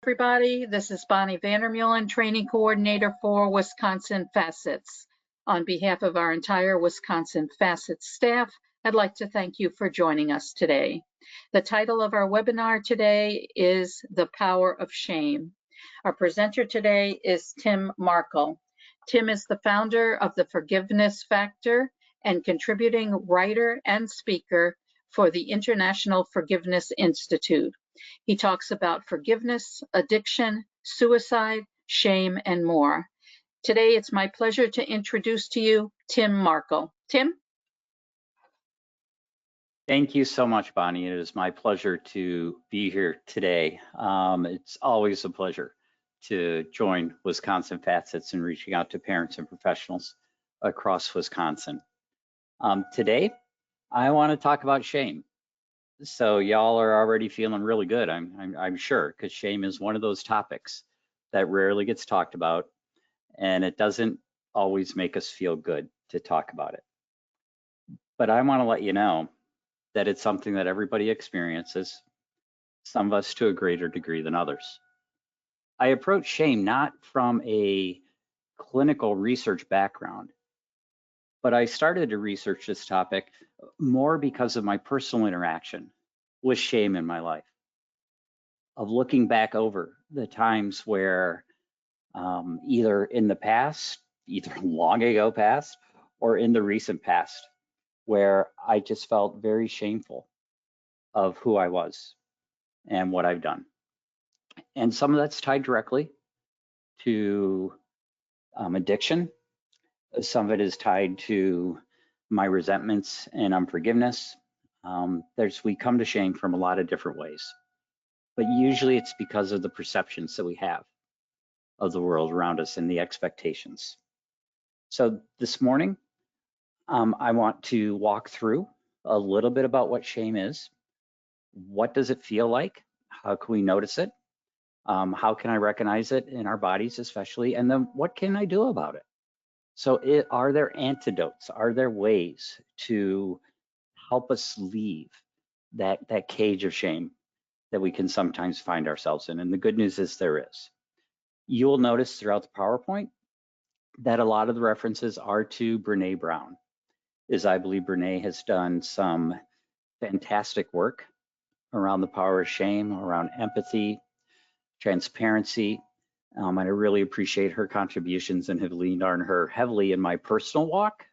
Everybody, this is Bonnie Vandermeulen, Training Coordinator for Wisconsin Facets. On behalf of our entire Wisconsin Facets staff, I'd like to thank you for joining us today. The title of our webinar today is The Power of Shame. Our presenter today is Tim Markle. Tim is the founder of the Forgiveness Factor and contributing writer and speaker for the International Forgiveness Institute. He talks about forgiveness, addiction, suicide, shame, and more. Today, it's my pleasure to introduce to you Tim Markle. Tim? Thank you so much, Bonnie. It is my pleasure to be here today. It's always a pleasure to join Wisconsin Facets and reaching out to parents and professionals across Wisconsin. Today, I want to talk about shame. So y'all are already feeling really good, I'm sure, because shame is one of those topics that rarely gets talked about, and it doesn't always make us feel good to talk about it. But I want to let you know that it's something that everybody experiences, some of us to a greater degree than others. I approach shame not from a clinical research background, but I started to research this topic more because of my personal interaction with shame in my life, of looking back over the times where either in the past, either long ago past, or in the recent past, where I just felt very shameful of who I was and what I've done. And some of that's tied directly to addiction. Some of it is tied to my resentments and unforgiveness. We come to shame from a lot of different ways, but usually it's because of the perceptions that we have of the world around us and the expectations. So this morning, I want to walk through a little bit about what shame is. What does it feel like? How can we notice it? How can I recognize it in our bodies especially? And then what can I do about it? So are there antidotes? Are there ways to help us leave that cage of shame that we can sometimes find ourselves in? And the good news is there is. You will notice throughout the PowerPoint that a lot of the references are to Brene Brown, as I believe Brene has done some fantastic work around the power of shame, around empathy, transparency. And I really appreciate her contributions and have leaned on her heavily in my personal walk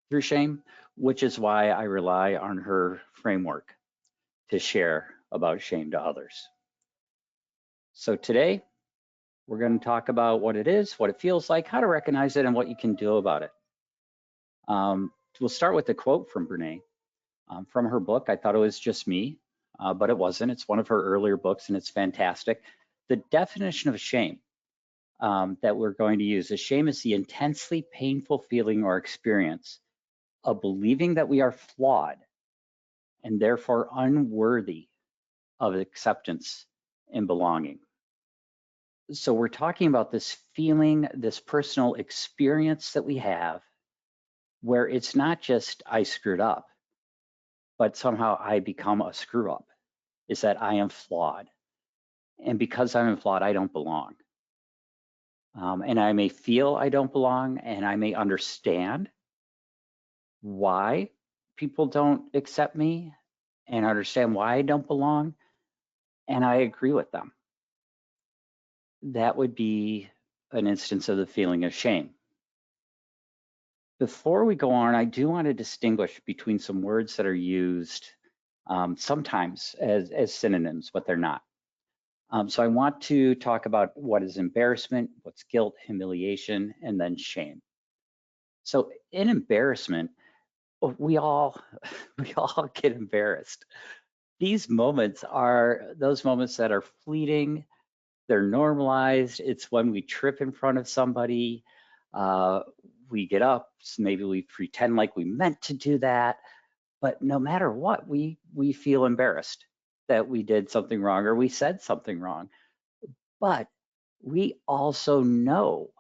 through shame, which is why I rely on her framework to share about shame to others. So today, we're going to talk about what it is, what it feels like, how to recognize it, and what you can do about it. We'll start with a quote from Brene from her book. I thought it was just me, but it wasn't. It's one of her earlier books, and it's fantastic. The definition of shame that we're going to use is shame is the intensely painful feeling or experience of believing that we are flawed and therefore unworthy of acceptance and belonging. So we're talking about this feeling, this personal experience that we have where it's not just I screwed up, but somehow I become a screw up, is that I am flawed. And because I'm flawed, I don't belong. And I may feel I don't belong, and I may understand why people don't accept me and understand why I don't belong, and I agree with them. That would be an instance of the feeling of shame. Before we go on, I do want to distinguish between some words that are used sometimes as synonyms, but they're not. So I want to talk about what is embarrassment, what's guilt, humiliation, and then shame. So in embarrassment, we all get embarrassed. These moments are those moments that are fleeting, they're normalized. It's when we trip in front of somebody, we get up, so maybe we pretend like we meant to do that, but no matter what, we feel embarrassed that we did something wrong or we said something wrong. But we also know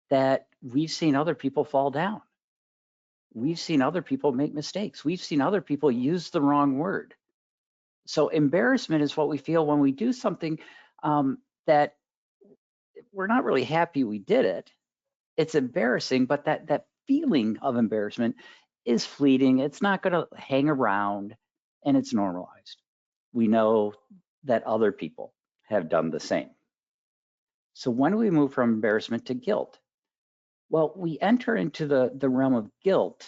that we've seen other people fall down. We've seen other people make mistakes. We've seen other people use the wrong word. So embarrassment is what we feel when we do something that we're not really happy we did it. It's embarrassing, but that feeling of embarrassment is fleeting. It's not going to hang around, and it's normalized. We know that other people have done the same. So when we move from embarrassment to guilt, well, we enter into the realm of guilt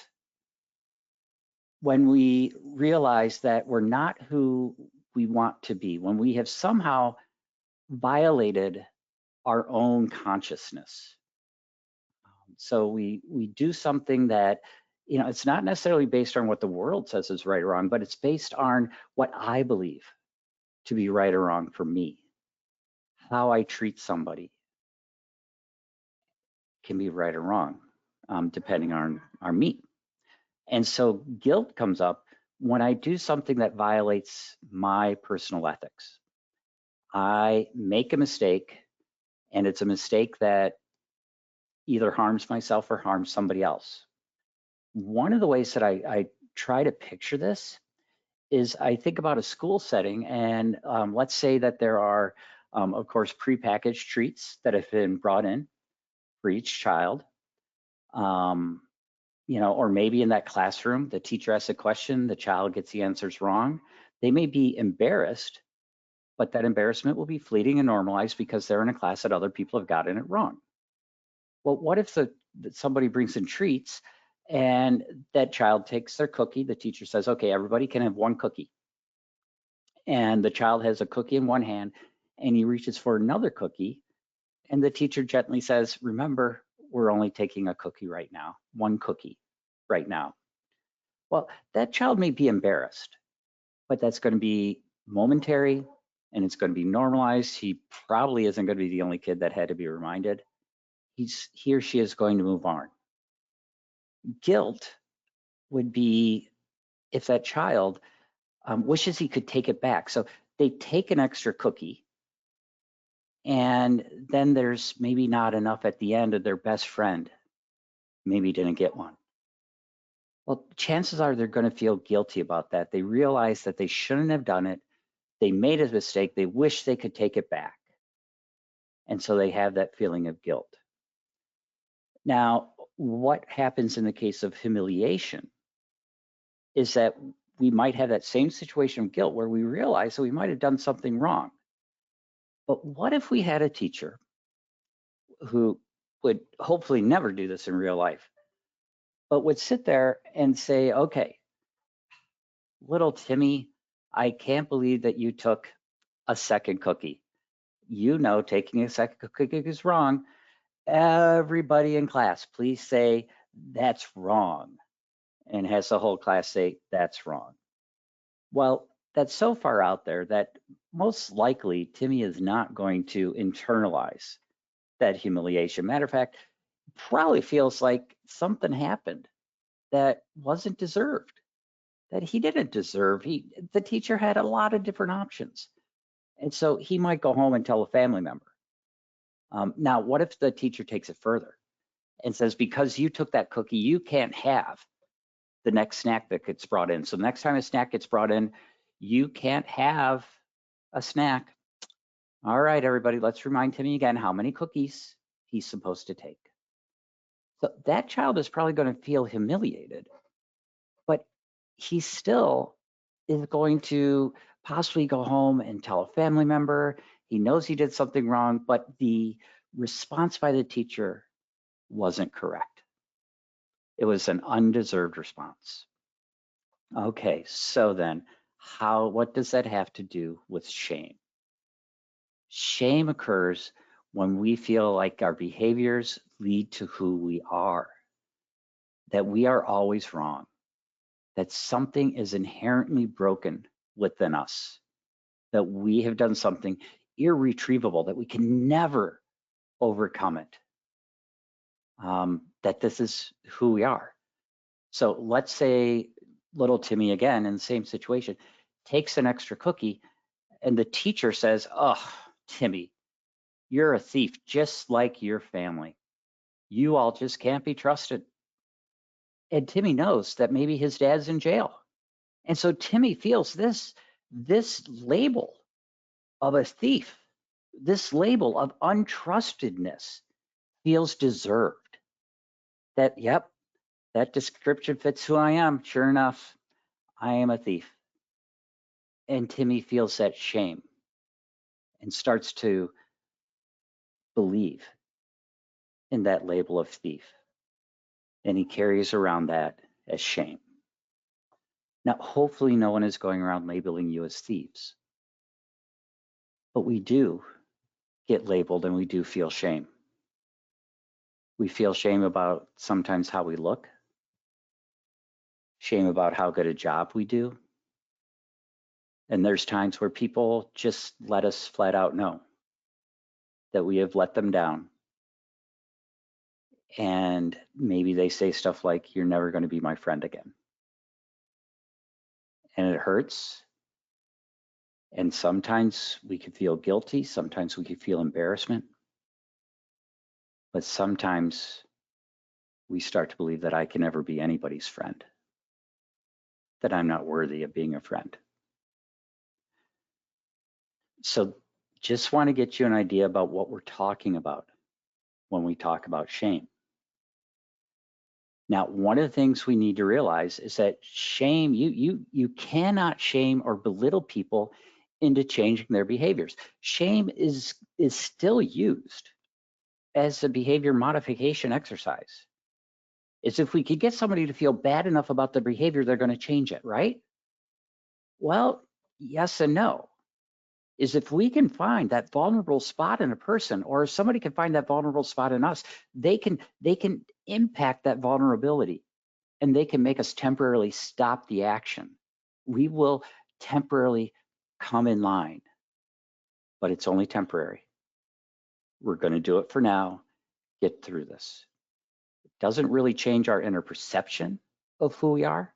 when we realize that we're not who we want to be, when we have somehow violated our own consciousness. So we do something that, it's not necessarily based on what the world says is right or wrong, but it's based on what I believe to be right or wrong for me. How I treat somebody can be right or wrong, depending on me. And so guilt comes up when I do something that violates my personal ethics. I make a mistake, and it's a mistake that either harms myself or harms somebody else. One of the ways that I try to picture this is I think about a school setting, and let's say that there are, of course, prepackaged treats that have been brought in for each child. Or maybe in that classroom, the teacher asks a question, the child gets the answers wrong. They may be embarrassed, but that embarrassment will be fleeting and normalized because they're in a class that other people have gotten it wrong. Well, what if somebody brings in treats and that child takes their cookie? The teacher says, okay, everybody can have one cookie. And the child has a cookie in one hand and he reaches for another cookie. And the teacher gently says, remember, we're only taking a cookie right now, one cookie right now. Well, that child may be embarrassed, but that's going to be momentary and it's going to be normalized. He probably isn't going to be the only kid that had to be reminded. He or she is going to move on. Guilt would be if that child wishes he could take it back. So they take an extra cookie, and then there's maybe not enough at the end of their best friend. Maybe didn't get one. Well, chances are they're going to feel guilty about that. They realize that they shouldn't have done it. They made a mistake. They wish they could take it back. And so they have that feeling of guilt. Now, what happens in the case of humiliation is that we might have that same situation of guilt where we realize that we might have done something wrong. But what if we had a teacher who would hopefully never do this in real life, but would sit there and say, okay, little Timmy, I can't believe that you took a second cookie. You know, taking a second cookie is wrong. Everybody in class, please say that's wrong. And has the whole class say that's wrong. Well, that's so far out there that most likely Timmy is not going to internalize that humiliation. Matter of fact, probably feels like something happened that wasn't deserved, that he didn't deserve. The teacher had a lot of different options. And so he might go home and tell a family member. Now, what if the teacher takes it further and says, because you took that cookie, you can't have the next snack that gets brought in. So the next time a snack gets brought in, you can't have a snack. All right, everybody, let's remind Timmy again how many cookies he's supposed to take. So that child is probably going to feel humiliated, but he still is going to possibly go home and tell a family member. He knows he did something wrong, but the response by the teacher wasn't correct. It was an undeserved response. Okay, so then what does that have to do with shame? Shame occurs when we feel like our behaviors lead to who we are, that we are always wrong, that something is inherently broken within us, that we have done something irretrievable, that we can never overcome it, that this is who we are. So let's say little Timmy, again, in the same situation, takes an extra cookie and the teacher says, oh, Timmy, you're a thief just like your family. You all just can't be trusted. And Timmy knows that maybe his dad's in jail. And so Timmy feels this label of a thief this label of untrustedness feels deserved. That, yep, that description fits who I am. Sure enough, I am a thief. And Timmy feels that shame and starts to believe in that label of thief. And he carries around that as shame. Now, hopefully no one is going around labeling you as thieves, but we do get labeled and we do feel shame. We feel shame about sometimes how we look, shame about how good a job we do. And there's times where people just let us flat out know that we have let them down. And maybe they say stuff like, "You're never going to be my friend again." And it hurts. And sometimes we can feel guilty. Sometimes we can feel embarrassment. But sometimes we start to believe that I can never be anybody's friend, that I'm not worthy of being a friend. So just want to get you an idea about what we're talking about when we talk about shame. Now, one of the things we need to realize is that shame, you cannot shame or belittle people into changing their behaviors. Shame is still used as a behavior modification exercise. It's if we could get somebody to feel bad enough about their behavior, they're going to change it, right? Well, yes and no. Is if we can find that vulnerable spot in a person, or if somebody can find that vulnerable spot in us, they can impact that vulnerability, and they can make us temporarily stop the action. We will temporarily come in line, but it's only temporary. We're going to do it for now, get through this. It doesn't really change our inner perception of who we are.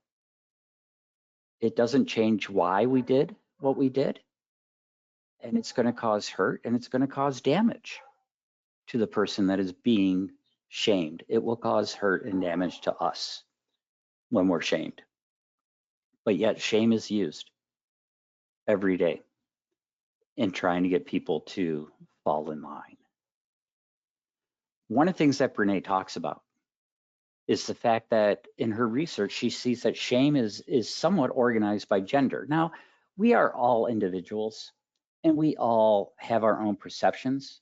It doesn't change why we did what we did. And it's going to cause hurt, and it's going to cause damage to the person that is being shamed. It will cause hurt and damage to us when we're shamed. But yet shame is used every day in trying to get people to fall in line. One of the things that Brene talks about is the fact that in her research, she sees that shame is somewhat organized by gender. Now, we are all individuals, and we all have our own perceptions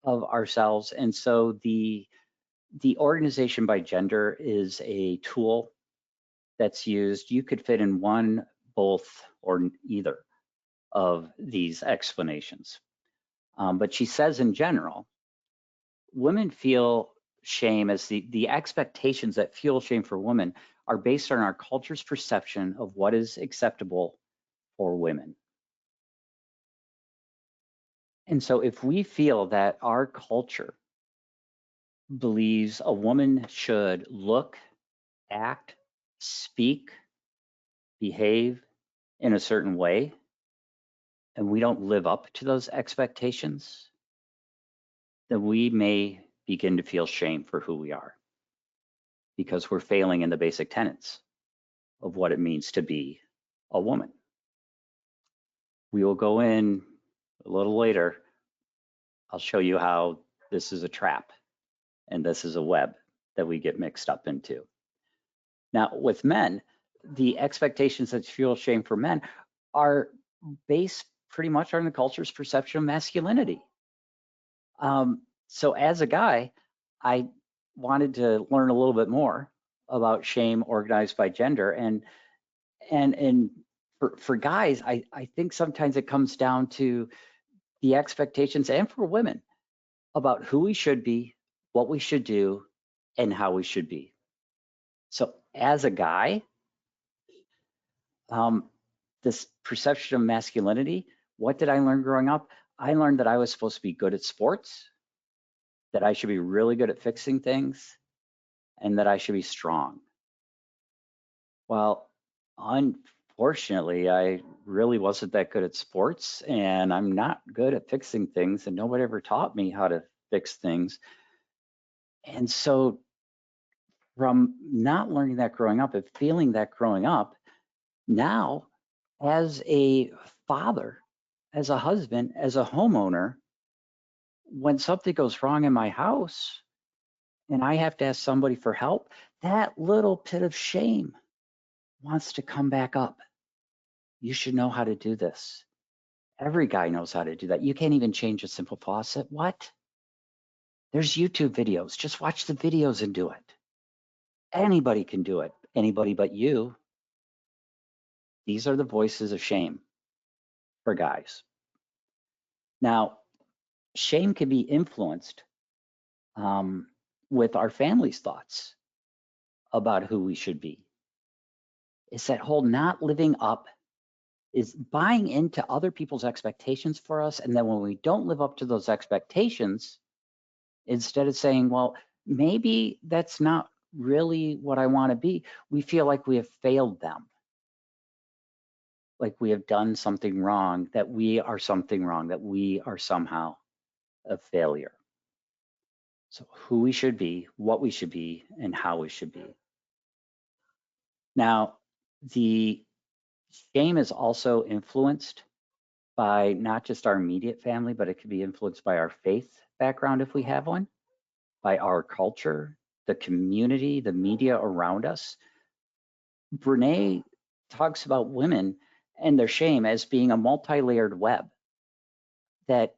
of ourselves. And so the organization by gender is a tool that's used. You could fit in one, both, or either of these explanations. But she says in general, women feel shame as the expectations that fuel shame for women are based on our culture's perception of what is acceptable for women. And so if we feel that our culture believes a woman should look, act, speak, behave in a certain way, and we don't live up to those expectations, then we may begin to feel shame for who we are, because we're failing in the basic tenets of what it means to be a woman. We will go in a little later. I'll show you how this is a trap and this is a web that we get mixed up into. Now, with men, the expectations that fuel shame for men are based pretty much on the culture's perception of masculinity. So as a guy, I wanted to learn a little bit more about shame organized by gender. And for guys, I think sometimes it comes down to the expectations, and for women, about who we should be, what we should do, and how we should be. So as a guy, this perception of masculinity, what did I learn growing up? I learned that I was supposed to be good at sports, that I should be really good at fixing things, and that I should be strong. Well, unfortunately, I really wasn't that good at sports, and I'm not good at fixing things, and nobody ever taught me how to fix things. And so from not learning that growing up and feeling that growing up, now as a father, as a husband, as a homeowner, When something goes wrong in my house and I have to ask somebody for help, that little pit of shame wants to come back up. You should know how to do this. Every guy knows how to do that. You can't even change a simple faucet. What? There's YouTube videos. Just watch the videos and do it. Anybody can do it. Anybody but you. These are the voices of shame for guys. Now, shame can be influenced with our family's thoughts about who we should be. It's that whole not living up, is buying into other people's expectations for us. And then when we don't live up to those expectations, instead of saying, well, maybe that's not really what I want to be, we feel like we have failed them. Like we have done something wrong, that we are something wrong, that we are somehow a failure. So who we should be, what we should be, and how we should be. Now, the shame is also influenced by not just our immediate family, but it could be influenced by our faith background if we have one, by our culture, the community, the media around us. Brene talks about women and their shame as being a multi-layered web that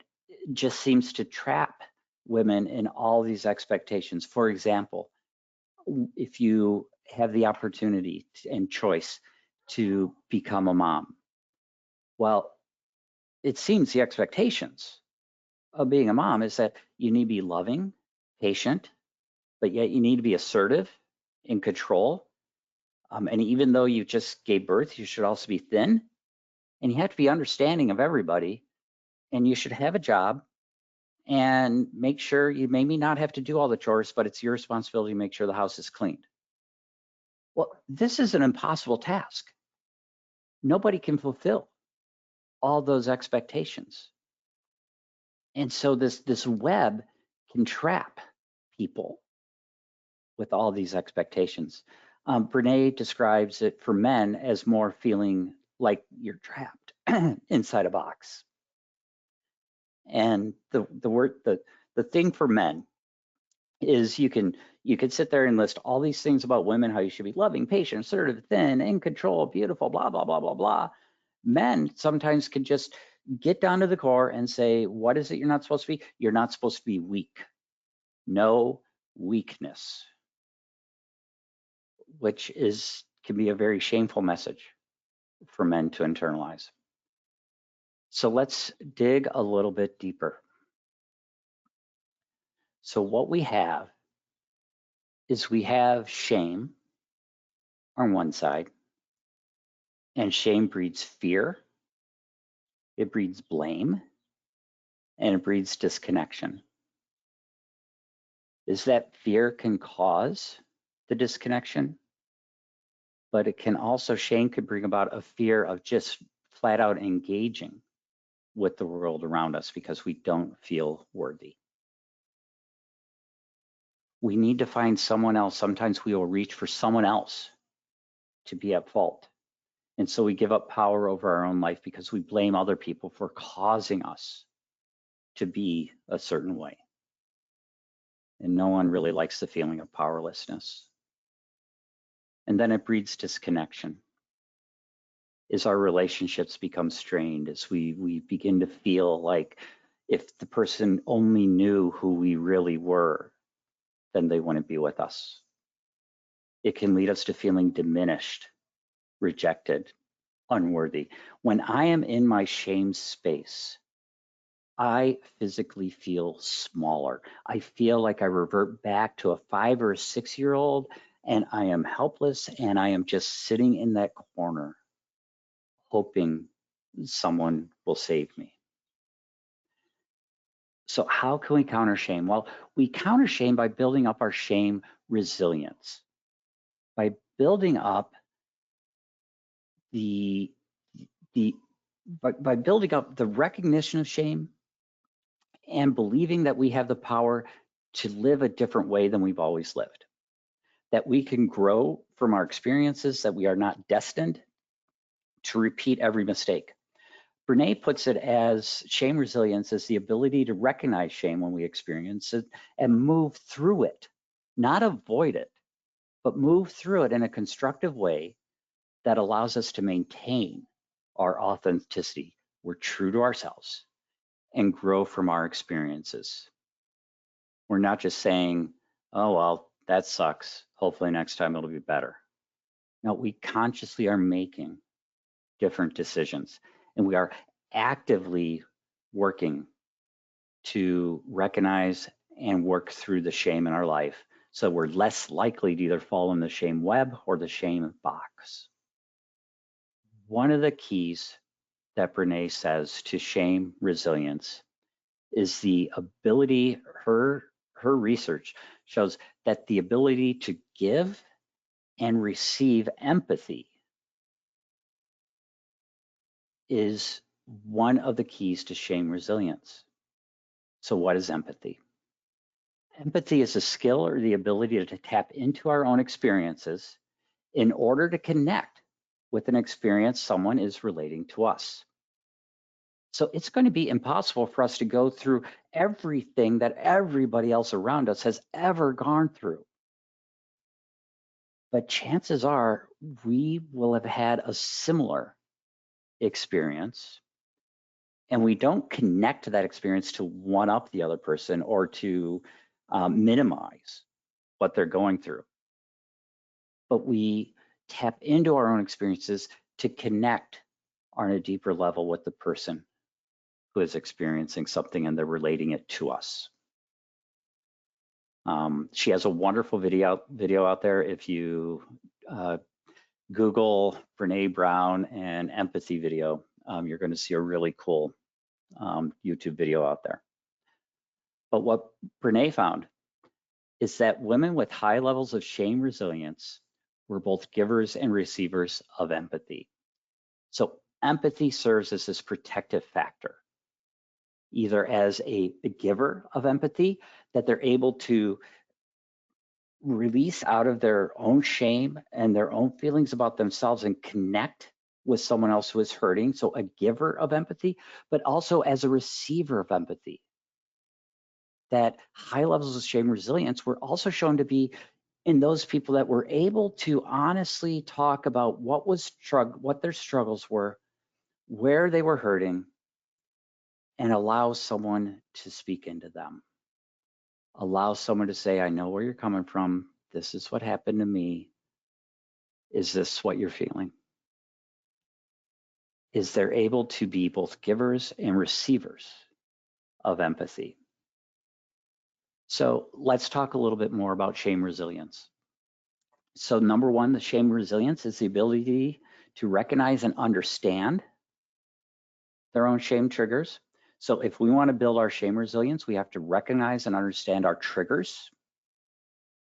just seems to trap women in all these expectations. For example, if you have the opportunity and choice to become a mom, well, it seems the expectations of being a mom is that you need to be loving, patient, but yet you need to be assertive, in control. And even though you just gave birth, you should also be thin, and you have to be understanding of everybody, and you should have a job and make sure you maybe not have to do all the chores, but it's your responsibility to make sure the house is cleaned. Well, this is an impossible task. Nobody can fulfill all those expectations. And so this web can trap people with all these expectations. Brene describes it for men as more feeling like you're trapped inside a box. And the thing for men is you can sit there and list all these things about women, how you should be loving, patient, assertive, thin, in control, beautiful, blah, blah, blah, blah, blah. Men sometimes can just get down to the core and say, what is it you're not supposed to be? You're not supposed to be weak. No weakness, which can be a very shameful message for men to internalize. So let's dig a little bit deeper. So what we have is we have shame on one side, and shame breeds fear, it breeds blame, and it breeds disconnection. Is that fear can cause the disconnection, but it can also, shame could bring about a fear of just flat out engaging with the world around us because we don't feel worthy. We need to find someone else. Sometimes we will reach for someone else to be at fault. And so we give up power over our own life because we blame other people for causing us to be a certain way. And no one really likes the feeling of powerlessness. And then it breeds disconnection. As our relationships become strained, as we begin to feel like if the person only knew who we really were, then they wouldn't be with us. It can lead us to feeling diminished, rejected, unworthy. When I am in my shame space, I physically feel smaller. I feel like I revert back to a 5 or a 6-year-old, and I am helpless, and I am just sitting in that corner hoping someone will save me. So how can we counter shame? Well, we counter shame by building up our shame resilience, by building up by building up the recognition of shame and believing that we have the power to live a different way than we've always lived, that we can grow from our experiences, that we are not destined to repeat every mistake. Brene puts it as shame resilience as the ability to recognize shame when we experience it and move through it, not avoid it, but move through it in a constructive way that allows us to maintain our authenticity. We're true to ourselves and grow from our experiences. We're not just saying, oh, well, that sucks. Hopefully next time it'll be better. No, we consciously are making different decisions, and we are actively working to recognize and work through the shame in our life, so we're less likely to either fall in the shame web or the shame box. One of the keys that Brene says to shame resilience is the ability, her research shows that the ability to give and receive empathy is one of the keys to shame resilience. So what is empathy? Empathy is a skill or the ability to tap into our own experiences in order to connect with an experience someone is relating to us. So it's going to be impossible for us to go through everything that everybody else around us has ever gone through. But chances are we will have had a similar experience, and we don't connect to that experience to one up the other person or to minimize what they're going through. But we tap into our own experiences to connect on a deeper level with the person who is experiencing something and they're relating it to us. She has a wonderful video out there. If you Google Brene Brown and empathy video, you're going to see a really cool YouTube video out there. But what Brene found is that women with high levels of shame resilience were both givers and receivers of empathy. So empathy serves as this protective factor, either as a giver of empathy, that they're able to release out of their own shame and their own feelings about themselves and connect with someone else who is hurting. So a giver of empathy, but also as a receiver of empathy. That high levels of shame resilience were also shown to be in those people that were able to honestly talk about what their struggles were, where they were hurting, and allow someone to speak into them. Allow someone to say, I know where you're coming from. This is what happened to me. Is this what you're feeling? Is they're able to be both givers and receivers of empathy. So let's talk a little bit more about shame resilience. So number one, the shame resilience is the ability to recognize and understand their own shame triggers. So if we want to build our shame resilience, we have to recognize and understand our triggers.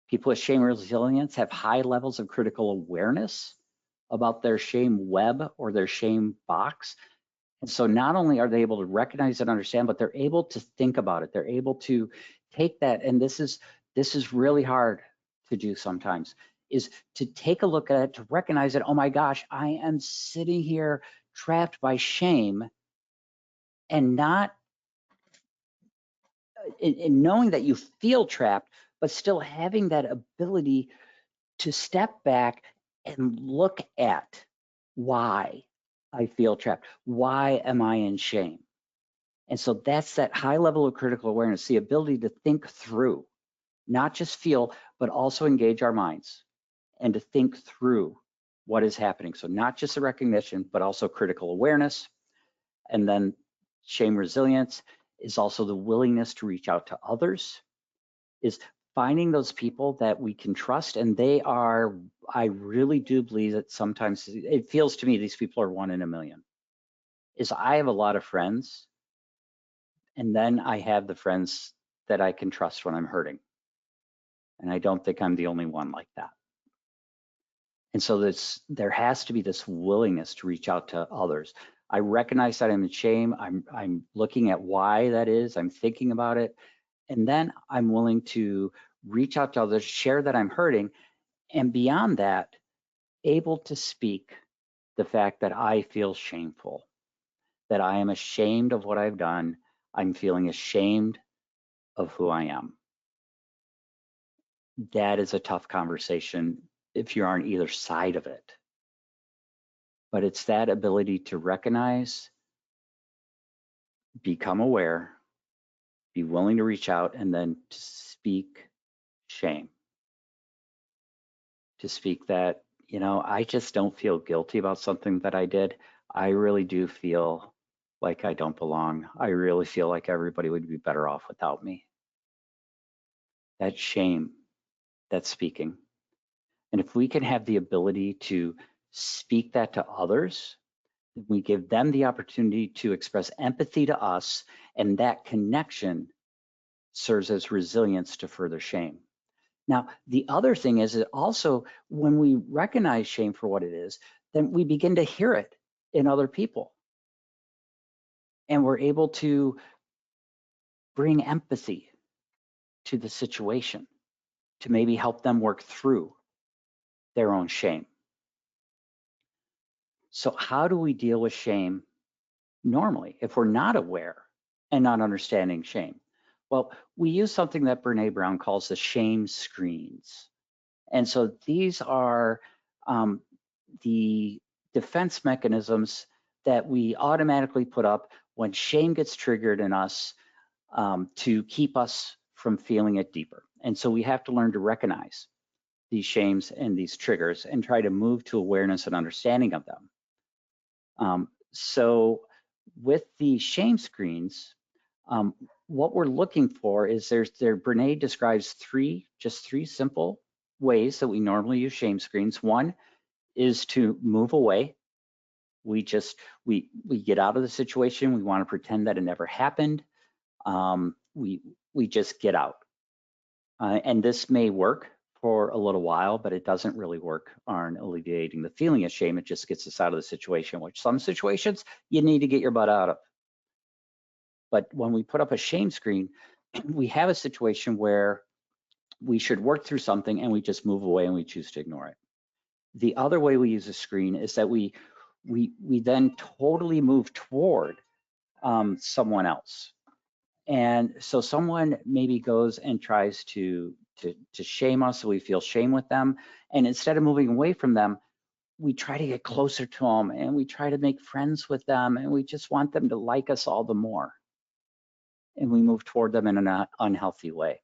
People with shame resilience have high levels of critical awareness about their shame web or their shame box. And so not only are they able to recognize and understand, but they're able to think about it. They're able to take that, and this is really hard to do sometimes, is to take a look at it, to recognize that, oh my gosh, I am sitting here trapped by shame, and not in knowing that you feel trapped, but still having that ability to step back and look at why I feel trapped. Why am I in shame? And so that's that high level of critical awareness, the ability to think through, not just feel, but also engage our minds and to think through what is happening. So not just the recognition, but also critical awareness. And then shame resilience is also the willingness to reach out to others, is finding those people that we can trust. And they are, I really do believe that sometimes it feels to me these people are 1 in a million. Is I have a lot of friends, and then I have the friends that I can trust when I'm hurting. And I don't think I'm the only one like that. And so there has to be this willingness to reach out to others. I recognize that I'm in shame. I'm looking at why that is. I'm thinking about it. And then I'm willing to reach out to others, share that I'm hurting. And beyond that, able to speak the fact that I feel shameful, that I am ashamed of what I've done. I'm feeling ashamed of who I am. That is a tough conversation if you're on either side of it. But it's that ability to recognize, become aware, be willing to reach out, and then to speak shame. To speak that, I just don't feel guilty about something that I did. I really do feel like I don't belong. I really feel like everybody would be better off without me. That shame, that's speaking. And if we can have the ability to speak that to others, we give them the opportunity to express empathy to us, and that connection serves as resilience to further shame. Now, the other thing is that also when we recognize shame for what it is, then we begin to hear it in other people. And we're able to bring empathy to the situation to maybe help them work through their own shame. So how do we deal with shame normally if we're not aware and not understanding shame? Well, we use something that Brene Brown calls the shame screens. And so these are the defense mechanisms that we automatically put up when shame gets triggered in us to keep us from feeling it deeper. And so we have to learn to recognize these shames and these triggers and try to move to awareness and understanding of them. So with the shame screens, what we're looking for is Brene describes just three simple ways that we normally use shame screens. One is to move away. We get out of the situation. We want to pretend that it never happened. We just get out. And this may work for a little while, but it doesn't really work on alleviating the feeling of shame. It just gets us out of the situation, which some situations you need to get your butt out of. But when we put up a shame screen, we have a situation where we should work through something and we just move away and we choose to ignore it. The other way we use a screen is that we then totally move toward someone else. And so someone maybe goes and tries to shame us, so we feel shame with them. And instead of moving away from them, we try to get closer to them and we try to make friends with them and we just want them to like us all the more. And we move toward them in an unhealthy way.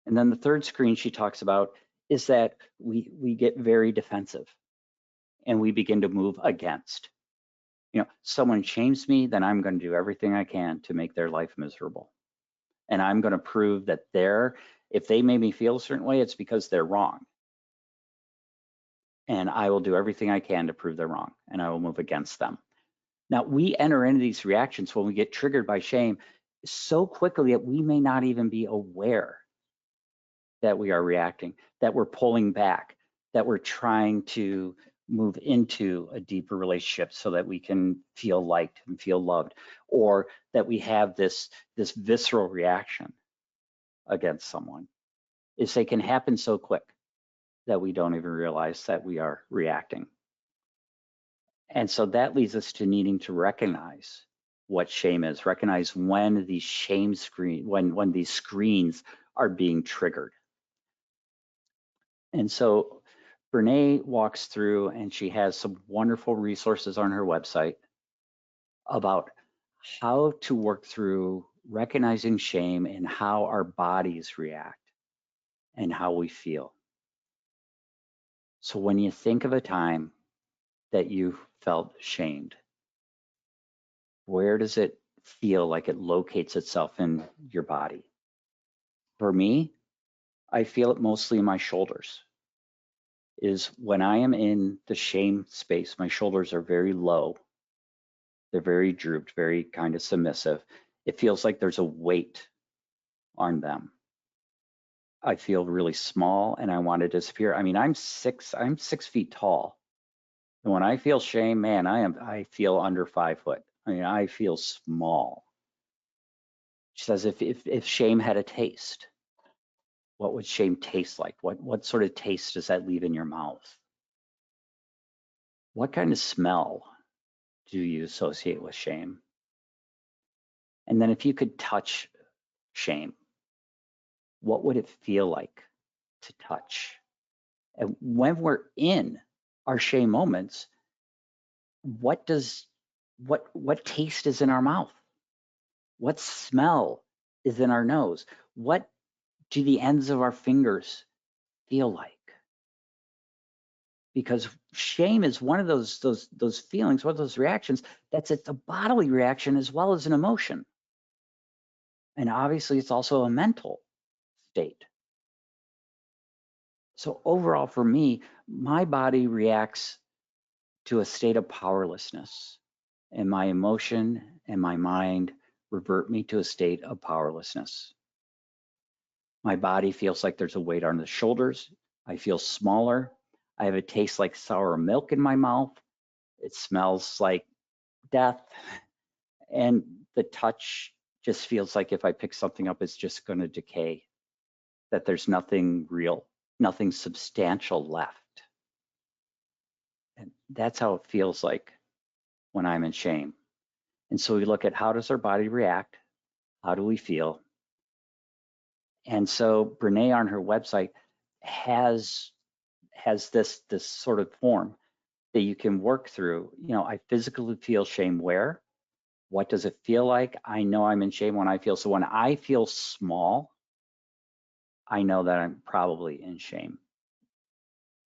And then the third screen she talks about is that we get very defensive and we begin to move against. Someone shames me, then I'm going to do everything I can to make their life miserable. And I'm going to prove that if they made me feel a certain way, it's because they're wrong. And I will do everything I can to prove they're wrong, and I will move against them. Now, we enter into these reactions when we get triggered by shame so quickly that we may not even be aware that we are reacting, that we're pulling back, that we're trying to move into a deeper relationship so that we can feel liked and feel loved, or that we have this visceral reaction against someone. They can happen so quick that we don't even realize that we are reacting. And so that leads us to needing to recognize what shame is, recognize when these when these screens are being triggered. And so Brene walks through, and she has some wonderful resources on her website about how to work through recognizing shame and how our bodies react and how we feel. So when you think of a time that you felt shamed, where does it feel like it locates itself in your body? For me, I feel it mostly in my shoulders. Is when I am in the shame space, my shoulders are very low. They're very drooped, very kind of submissive. It feels like there's a weight on them. I feel really small and I want to disappear. I mean, I'm 6 feet tall. And when I feel shame, man, I feel under 5 foot. I mean, I feel small. She says, if shame had a taste, what would shame taste like? What sort of taste does that leave in your mouth? What kind of smell do you associate with shame? And then if you could touch shame, what would it feel like to touch? And when we're in our shame moments, what taste is in our mouth? What smell is in our nose? What do the ends of our fingers feel like? Because shame is one of those feelings, one of those reactions it's a bodily reaction as well as an emotion. And obviously it's also a mental state. So overall for me, my body reacts to a state of powerlessness, and my emotion and my mind revert me to a state of powerlessness. My body feels like there's a weight on the shoulders. I feel smaller. I have a taste like sour milk in my mouth. It smells like death. And the touch just feels like if I pick something up, it's just going to decay, that there's nothing real, nothing substantial left. And that's how it feels like when I'm in shame. And so we look at how does our body react? How do we feel? And so Brene on her website has this sort of form that you can work through. You know, I physically feel shame where? What does it feel like? I know I'm in shame when I feel. So when I feel small, I know that I'm probably in shame.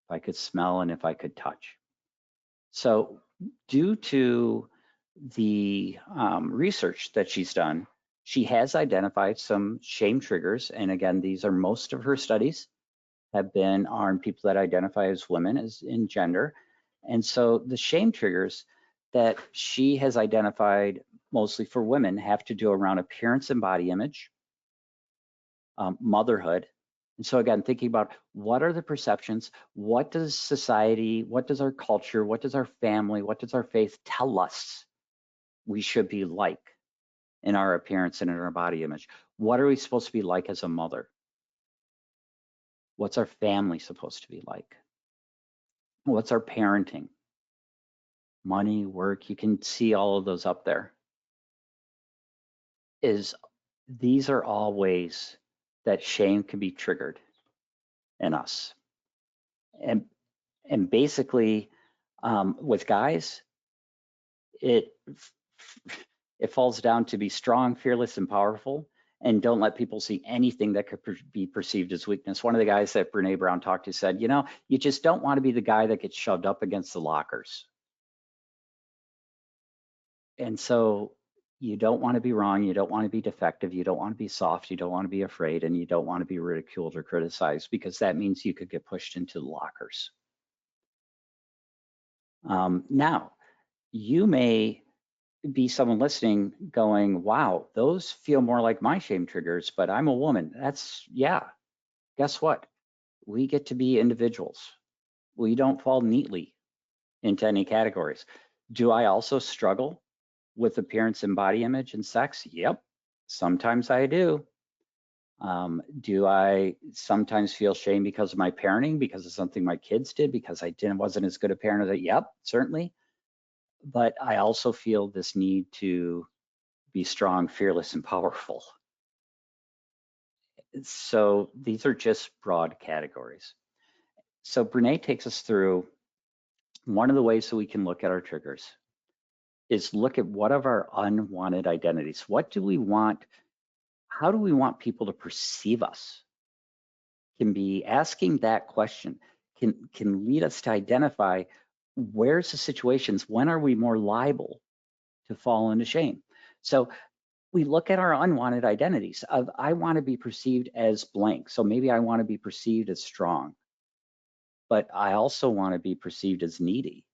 If I could smell and if I could touch. So due to the research that she's done, she has identified some shame triggers. And again, these are most of her studies have been on people that identify as women as in gender. And so the shame triggers that she has identified mostly for women have to do around appearance and body image, motherhood. And so again, thinking about what are the perceptions, what does society, what does our culture, what does our family, what does our faith tell us we should be like in our appearance and in our body image? What are we supposed to be like as a mother? What's our family supposed to be like? What's our parenting? Money, work, you can see all of those up there. These are all ways that shame can be triggered in us. And basically, with guys, it falls down to be strong, fearless, and powerful, and don't let people see anything that could be perceived as weakness. One of the guys that Brene Brown talked to said, you know, you just don't want to be the guy that gets shoved up against the lockers. And so you don't want to be wrong, you don't want to be defective, you don't want to be soft, you don't want to be afraid, and you don't want to be ridiculed or criticized, because that means you could get pushed into the lockers. Now, you may be someone listening going, wow, those feel more like my shame triggers, but I'm a woman. Yeah, guess what? We get to be individuals. We don't fall neatly into any categories. Do I also struggle with appearance and body image and sex? Yep, sometimes I do. Do I sometimes feel shame because of my parenting, because of something my kids did, because I wasn't as good a parent as I? Yep, certainly. But I also feel this need to be strong, fearless, and powerful. So these are just broad categories. So Brene takes us through one of the ways that we can look at our triggers is look at what of our unwanted identities. What do we want? How do we want people to perceive us? Can be asking that question can lead us to identify where's the situations, when are we more liable to fall into shame? So we look at our unwanted identities of I want to be perceived as blank. So maybe I want to be perceived as strong, but I also want to be perceived as needy.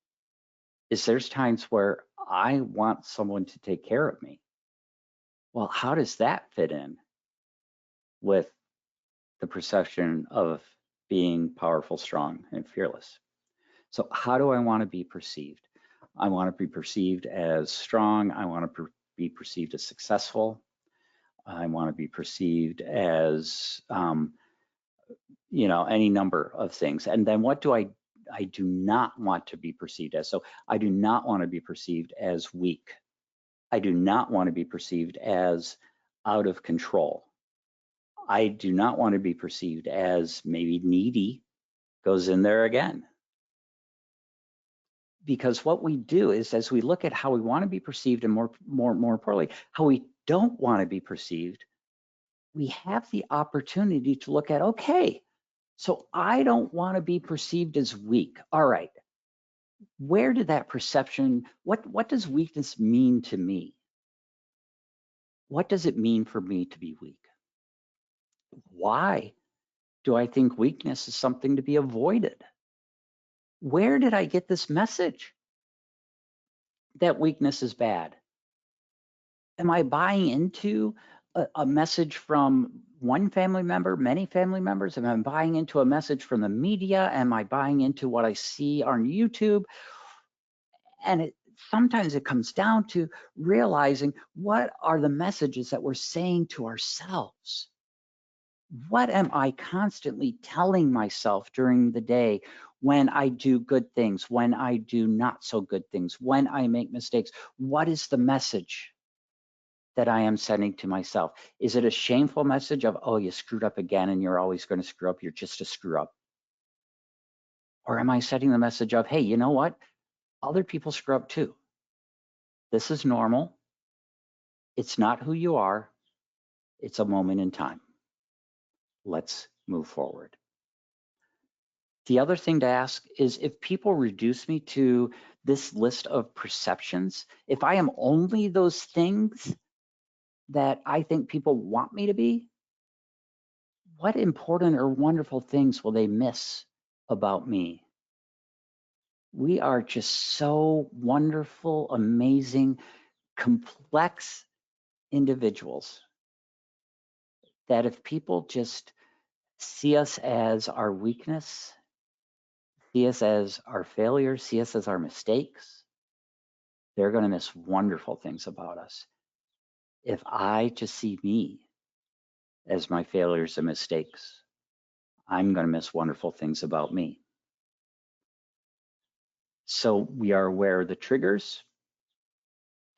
There's times where I want someone to take care of me. Well, how does that fit in with the perception of being powerful, strong, and fearless? So how do I want to be perceived? I want to be perceived as strong. I want to be perceived as successful. I want to be perceived as, you know, any number of things. And then what do I I do not want to be perceived as. So I do not want to be perceived as weak. I do not want to be perceived as out of control. I do not want to be perceived as maybe needy, goes in there again. Because what we do is, as we look at how we want to be perceived, and more importantly, how we don't want to be perceived, we have the opportunity to look at, okay, so I don't want to be perceived as weak. All right, where did that perception, what does weakness mean to me? What does it mean for me to be weak? Why do I think weakness is something to be avoided? Where did I get this message that weakness is bad? Am I buying into a message from one family member, many family members? Am I buying into a message from the media? Am I buying into what I see on YouTube? And sometimes it comes down to realizing, what are the messages that we're saying to ourselves? What am I constantly telling myself during the day when I do good things, when I do not so good things, when I make mistakes? What is the message that I am sending to myself? Is it a shameful message of, oh, you screwed up again and you're always going to screw up, you're just a screw up? Or am I setting the message of, hey, you know what? Other people screw up too. This is normal. It's not who you are. It's a moment in time. Let's move forward. The other thing to ask is, if people reduce me to this list of perceptions, if I am only those things that I think people want me to be, what important or wonderful things will they miss about me? We are just so wonderful, amazing, complex individuals that if people just see us as our weakness, see us as our failures, see us as our mistakes, they're going to miss wonderful things about us. If I just see me as my failures and mistakes, I'm going to miss wonderful things about me. So we are aware of the triggers.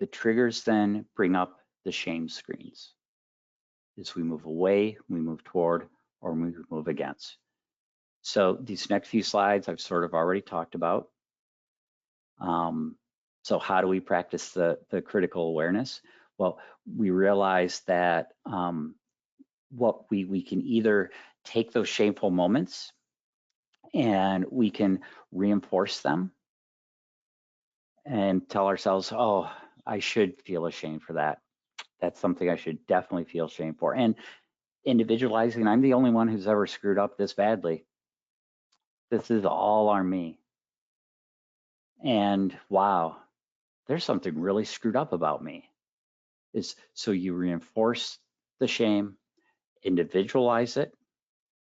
The triggers then bring up the shame screens. As we move away, we move toward, or we move against. So these next few slides I've sort of already talked about. So how do we practice the critical awareness? Well, we realize that what we can either take those shameful moments and we can reinforce them and tell ourselves, oh, I should feel ashamed for that. That's something I should definitely feel shame for. And individualizing, I'm the only one who's ever screwed up this badly. This is all on me. And wow, there's something really screwed up about me. So you reinforce the shame, individualize it,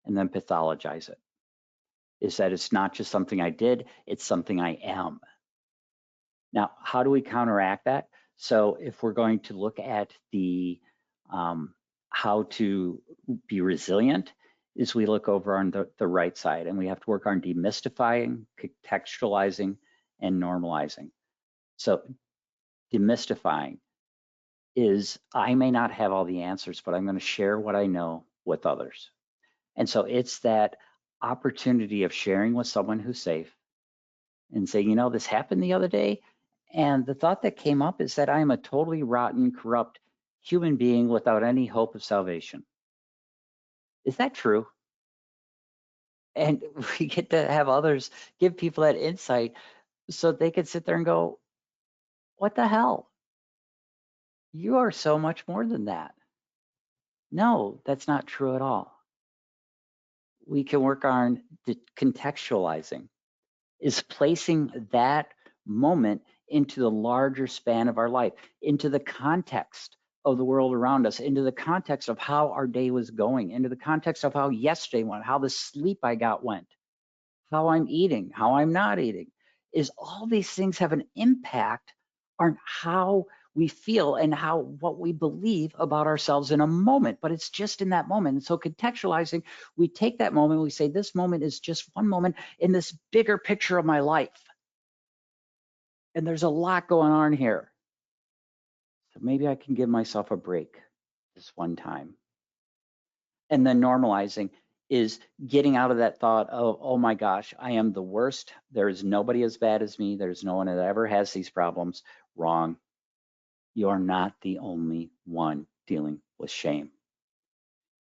and then pathologize it. Is that it's not just something I did, it's something I am. Now, how do we counteract that? So if we're going to look at the how to be resilient, is we look over on the right side, and we have to work on demystifying, contextualizing, and normalizing. So demystifying is, I may not have all the answers, but I'm going to share what I know with others. And so it's that opportunity of sharing with someone who's safe and saying, you know, this happened the other day, and the thought that came up is that I am a totally rotten, corrupt human being without any hope of salvation. Is that true? And we get to have others give people that insight so they can sit there and go, what the hell? You are so much more than that. No, that's not true at all. We can work on contextualizing, is placing that moment into the larger span of our life, into the context of the world around us, into the context of how our day was going, into the context of how yesterday went, how the sleep I got went, how I'm eating, how I'm not eating. Is all these things have an impact on how we feel and what we believe about ourselves in a moment, but it's just in that moment. And so contextualizing, we take that moment, we say, this moment is just one moment in this bigger picture of my life. And there's a lot going on here. So maybe I can give myself a break this one time. And then normalizing is getting out of that thought of, oh my gosh, I am the worst. There is nobody as bad as me. There's no one that ever has these problems. Wrong. You are not the only one dealing with shame.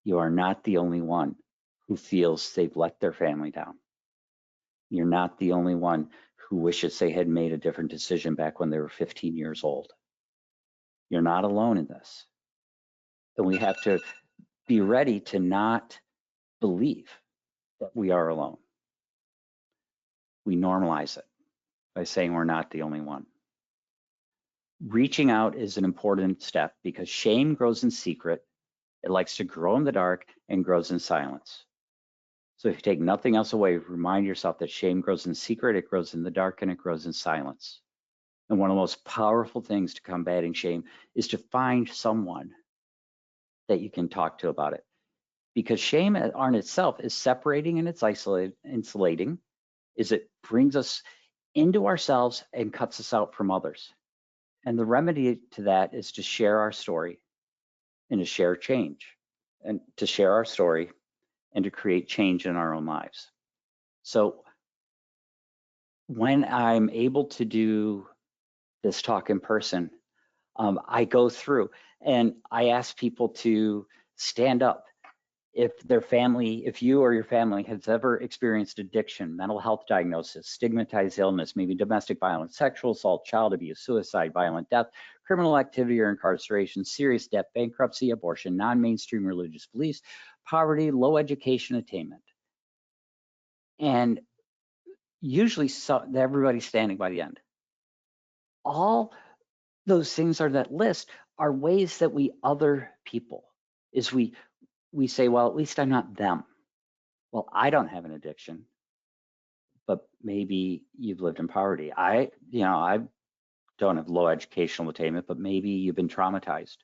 You are not the only one who feels they've let their family down. You're not the only one who wishes they had made a different decision back when they were 15 years old. You're not alone in this. And we have to be ready to not believe that we are alone. We normalize it by saying we're not the only one. Reaching out is an important step because shame grows in secret. It likes to grow in the dark and grows in silence. So if you take nothing else away, remind yourself that shame grows in secret, it grows in the dark, and it grows in silence. And one of the most powerful things to combating shame is to find someone that you can talk to about it. Because shame on itself is separating and it's insulating, is it brings us into ourselves and cuts us out from others. And the remedy to that is to share our story and to share change, and to share our story and to create change in our own lives. So when I'm able to do this talk in person, I go through and I ask people to stand up. If their family, if you or your family has ever experienced addiction, mental health diagnosis, stigmatized illness, maybe domestic violence, sexual assault, child abuse, suicide, violent death, criminal activity or incarceration, serious debt, bankruptcy, abortion, non-mainstream religious beliefs, poverty, low education attainment. And usually everybody's standing by the end. All those things are that list are ways that we other people, is we say, well, at least I'm not them. Well, I don't have an addiction, but maybe you've lived in poverty. I don't have low educational attainment, but maybe you've been traumatized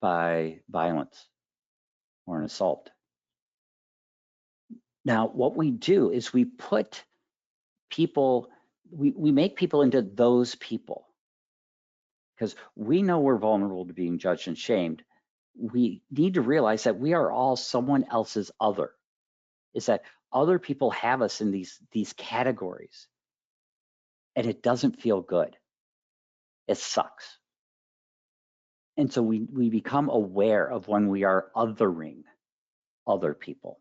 by violence or an assault. Now, what we do is we put people, we make people into those people because we know we're vulnerable to being judged and shamed. We need to realize that we are all someone else's other. Is that other people have us in these categories, and it doesn't feel good. It sucks. And so we become aware of when we are othering other people,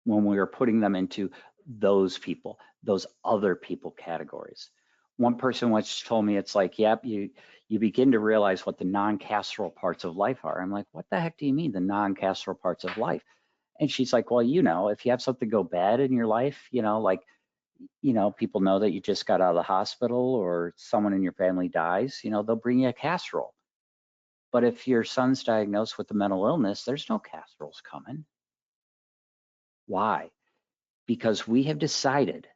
when we are putting them into those people, those other people categories. One person once told me, it's like, yep, you begin to realize what the non-casserole parts of life are. I'm like, what the heck do you mean, the non-casserole parts of life? And she's like, well, if you have something go bad in your life, people know that you just got out of the hospital or someone in your family dies, they'll bring you a casserole. But if your son's diagnosed with a mental illness, there's no casseroles coming. Why? Because we have decided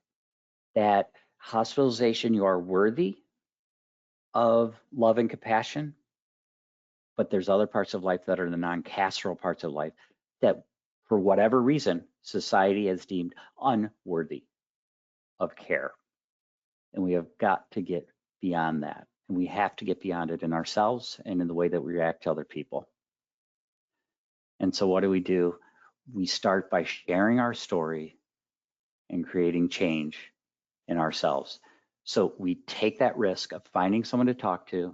that hospitalization, you are worthy of love and compassion, but there's other parts of life that are the non-casserole parts of life that, for whatever reason, society has deemed unworthy of care. And we have got to get beyond that. And we have to get beyond it in ourselves and in the way that we react to other people. And so what do? We start by sharing our story and creating change in ourselves. So we take that risk of finding someone to talk to,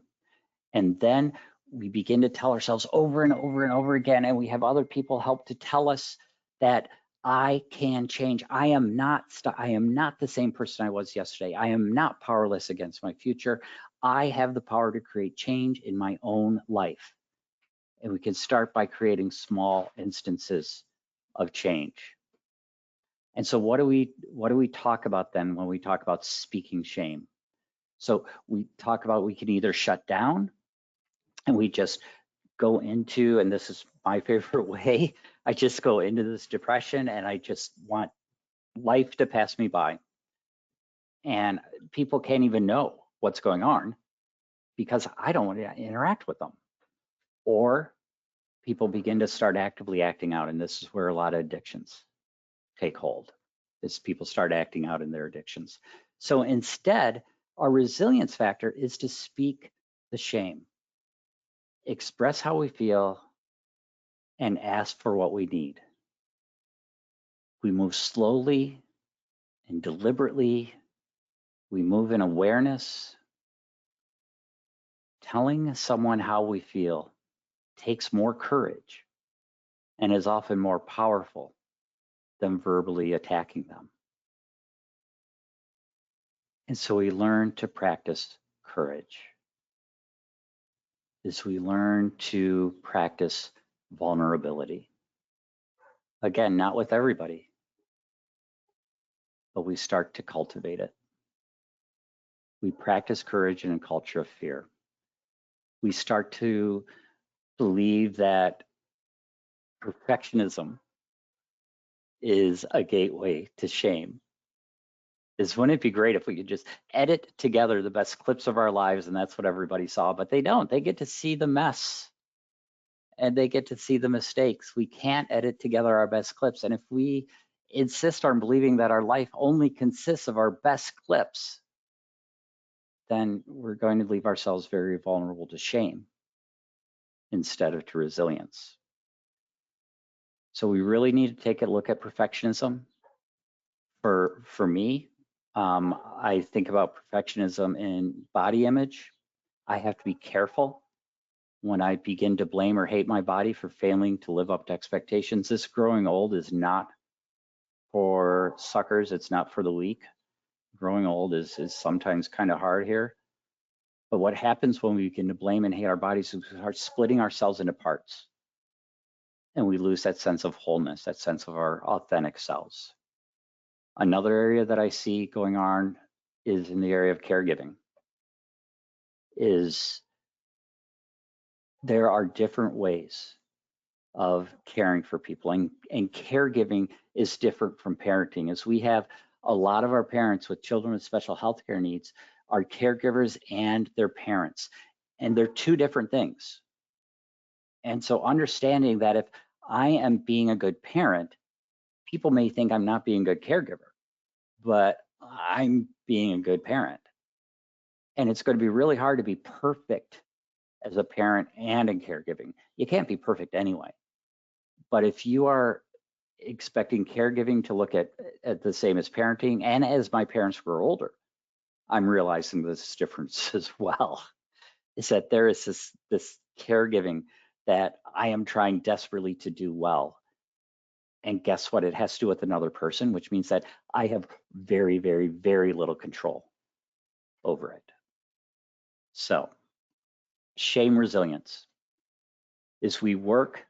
and then we begin to tell ourselves over and over and over again, and we have other people help to tell us that I can change. I am not the same person I was yesterday. I am not powerless against my future. I have the power to create change in my own life. And we can start by creating small instances of change. And so what do we talk about then when we talk about speaking shame? So we talk about, we can either shut down and we just go into, and this is my favorite way, I just go into this depression and I just want life to pass me by. And people can't even know what's going on because I don't want to interact with them. Or people begin to start actively acting out, and this is where a lot of addictions take hold, is people start acting out in their addictions. So instead, our resilience factor is to speak the shame, express how we feel, and ask for what we need. We move slowly and deliberately. We move in awareness. Telling someone how we feel takes more courage and is often more powerful than verbally attacking them. And so we learn to practice courage, as we learn to practice vulnerability. Again, not with everybody, but we start to cultivate it. We practice courage in a culture of fear. We start to believe that perfectionism is a gateway to shame. Wouldn't it be great if we could just edit together the best clips of our lives and that's what everybody saw? But they don't. They get to see the mess and they get to see the mistakes. We can't edit together our best clips. And if we insist on believing that our life only consists of our best clips, then we're going to leave ourselves very vulnerable to shame instead of to resilience. So we really need to take a look at perfectionism. For me, I think about perfectionism in body image. I have to be careful when I begin to blame or hate my body for failing to live up to expectations. This growing old is not for suckers. It's not for the weak. Growing old is sometimes kind of hard here. But what happens when we begin to blame and hate our bodies is we start splitting ourselves into parts. And we lose that sense of wholeness, that sense of our authentic selves. Another area that I see going on is in the area of caregiving. There are different ways of caring for people, and caregiving is different from parenting, as we have a lot of our parents with children with special health care needs are caregivers and their parents, and they're two different things. And so understanding that if I am being a good parent, people may think I'm not being a good caregiver, but I'm being a good parent. And it's going to be really hard to be perfect as a parent and in caregiving. You can't be perfect anyway. But if you are expecting caregiving to look at the same as parenting, and as my parents grow older, I'm realizing this difference as well, is that there is this caregiving that I am trying desperately to do well. And guess what? It has to do with another person, which means that I have very, very, very little control over it. So, shame resilience is we work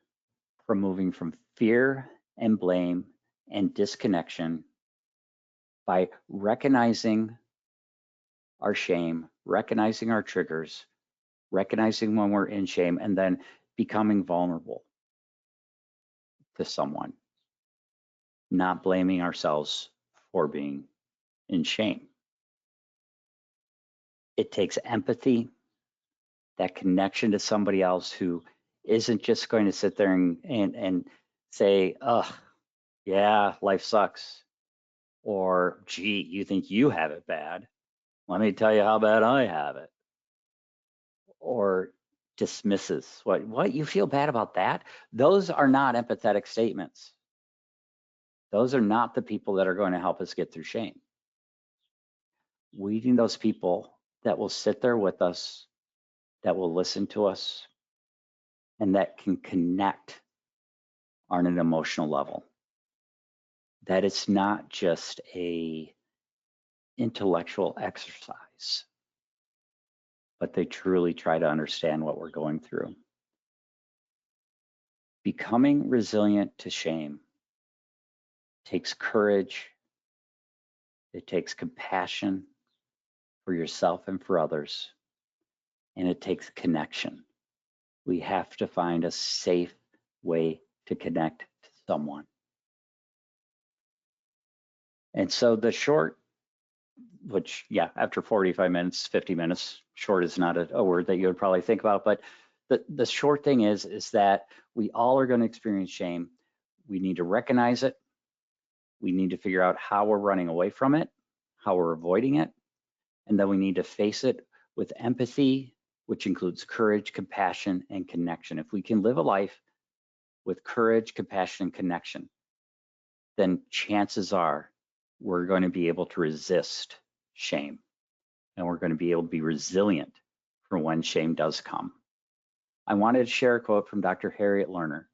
from moving from fear and blame and disconnection by recognizing our shame, recognizing our triggers, recognizing when we're in shame, and then becoming vulnerable to someone, not blaming ourselves for being in shame. It takes empathy, that connection to somebody else who isn't just going to sit there and say, oh, yeah, life sucks. Or, gee, you think you have it bad. Let me tell you how bad I have it. Or dismisses. What, you feel bad about that? Those are not empathetic statements. Those are not the people that are going to help us get through shame. We need those people that will sit there with us, that will listen to us, and that can connect on an emotional level. That it's not just a intellectual exercise, but they truly try to understand what we're going through. Becoming resilient to shame takes courage, it takes compassion for yourself and for others, and it takes connection. We have to find a safe way to connect to someone. And so the short which, yeah, after 45 minutes, 50 minutes, short is not a word that you would probably think about, but the short thing is that we all are going to experience shame. We need to recognize it. We need to figure out how we're running away from it, how we're avoiding it, and then we need to face it with empathy, which includes courage, compassion, and connection. If we can live a life with courage, compassion, and connection, then chances are we're going to be able to resist shame, and we're going to be able to be resilient for when shame does come. I wanted to share a quote from Dr. Harriet Lerner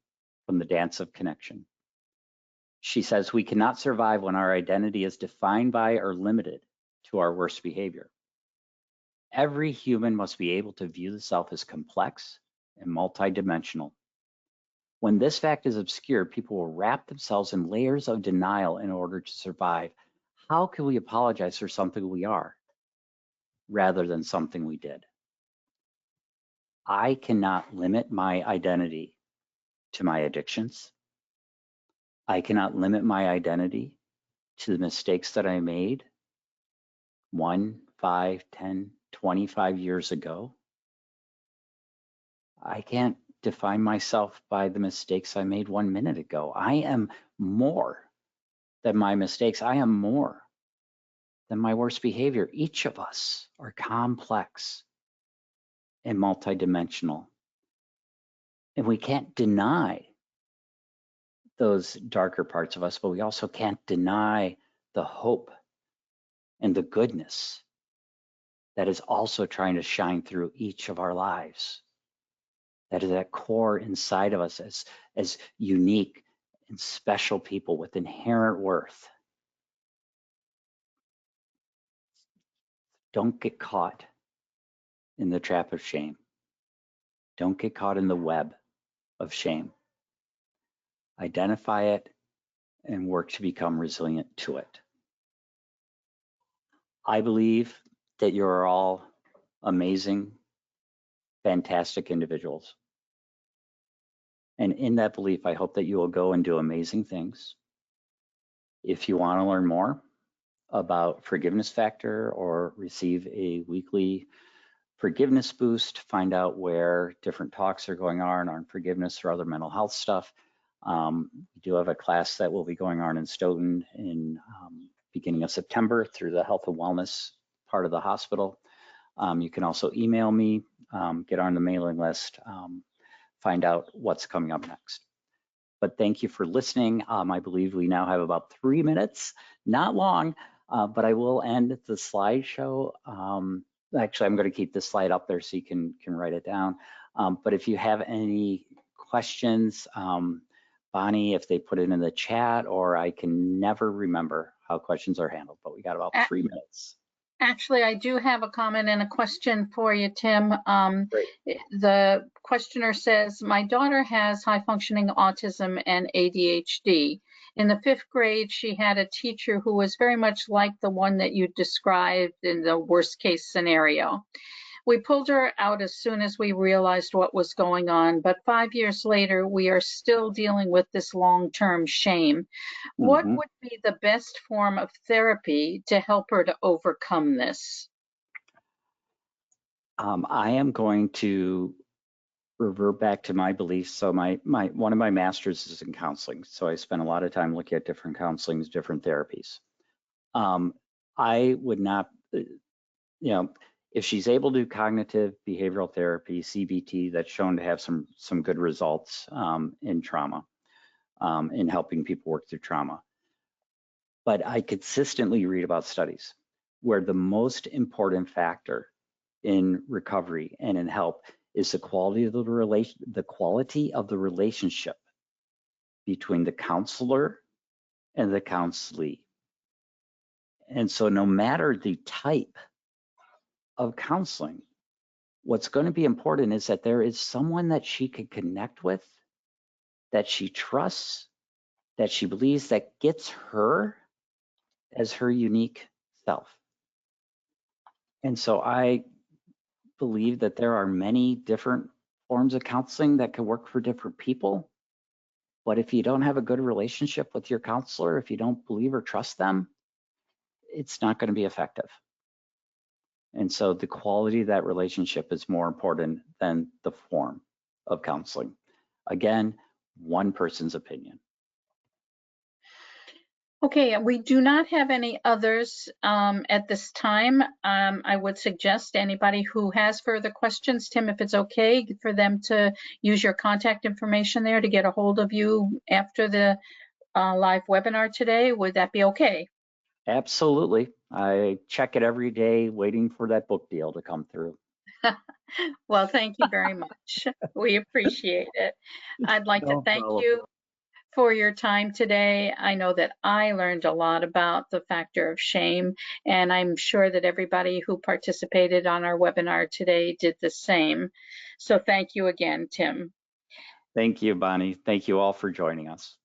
from The Dance of Connection. She says, "We cannot survive when our identity is defined by or limited to our worst behavior. Every human must be able to view the self as complex and multidimensional. When this fact is obscured, people will wrap themselves in layers of denial in order to survive. How can we apologize for something we are rather than something we did? I cannot limit my identity to my addictions. I cannot limit my identity to the mistakes that I made 1, 5, 10, 25 years ago. I can't define myself by the mistakes I made 1 minute ago. I am more than my mistakes. I am more than my worst behavior. Each of us are complex and multidimensional. And we can't deny those darker parts of us, but we also can't deny the hope and the goodness that is also trying to shine through each of our lives. That is that core inside of us as unique and special people with inherent worth. Don't get caught in the trap of shame. Don't get caught in the web of shame. Identify it and work to become resilient to it. I believe that you're all amazing, fantastic individuals. And in that belief, I hope that you will go and do amazing things. If you want to learn more about Forgiveness Factor or receive a weekly forgiveness boost, find out where different talks are going on forgiveness or other mental health stuff. We do have a class that will be going on in Stoughton in beginning of September through the health and wellness part of the hospital. You can also email me, get on the mailing list, find out what's coming up next. But thank you for listening. I believe we now have about 3 minutes, not long, but I will end the slideshow. Actually, I'm going to keep this slide up there so you can write it down. But if you have any questions, Bonnie, if they put it in the chat, or I can never remember how questions are handled, but we got about 3 minutes. Actually, I do have a comment and a question for you, Tim. Great. The questioner says, my daughter has high functioning autism and ADHD. In the 5th grade, she had a teacher who was very much like the one that you described in the worst case scenario. We pulled her out as soon as we realized what was going on, but 5 years later, we are still dealing with this long-term shame. What would be the best form of therapy to help her to overcome this? I am going to revert back to my beliefs. So one of my masters is in counseling. So I spend a lot of time looking at different counselings, different therapies. I would not, if she's able to do cognitive behavioral therapy, CBT, that's shown to have some good results in trauma, in helping people work through trauma. But I consistently read about studies where the most important factor in recovery and in help is the quality of the relationship between the counselor and the counselee. And so no matter the type of counseling, what's going to be important is that there is someone that she can connect with, that she trusts, that she believes, that gets her as her unique self. And so I believe that there are many different forms of counseling that can work for different people. But if you don't have a good relationship with your counselor, if you don't believe or trust them, it's not going to be effective. And so the quality of that relationship is more important than the form of counseling. Again, one person's opinion. Okay, we do not have any others at this time. I would suggest anybody who has further questions, Tim, if it's okay for them to use your contact information there to get a hold of you after the live webinar today. Would that be okay? Absolutely. I check it every day, waiting for that book deal to come through. Well, thank you very much. We appreciate it. I'd like to No thank problem. you for your time today. I know that I learned a lot about the factor of shame, and I'm sure that everybody who participated on our webinar today did the same. So thank you again, Tim. Thank you, Bonnie. Thank you all for joining us.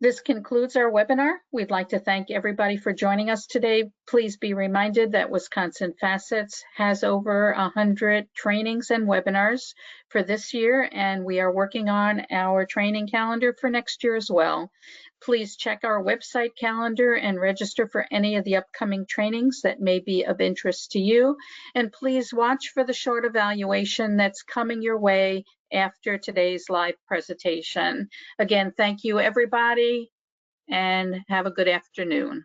This concludes our webinar. We'd like to thank everybody for joining us today. Please be reminded that Wisconsin Facets has over 100 trainings and webinars for this year, and we are working on our training calendar for next year as well. Please check our website calendar and register for any of the upcoming trainings that may be of interest to you. And please watch for the short evaluation that's coming your way after today's live presentation. Again, thank you, everybody, and have a good afternoon.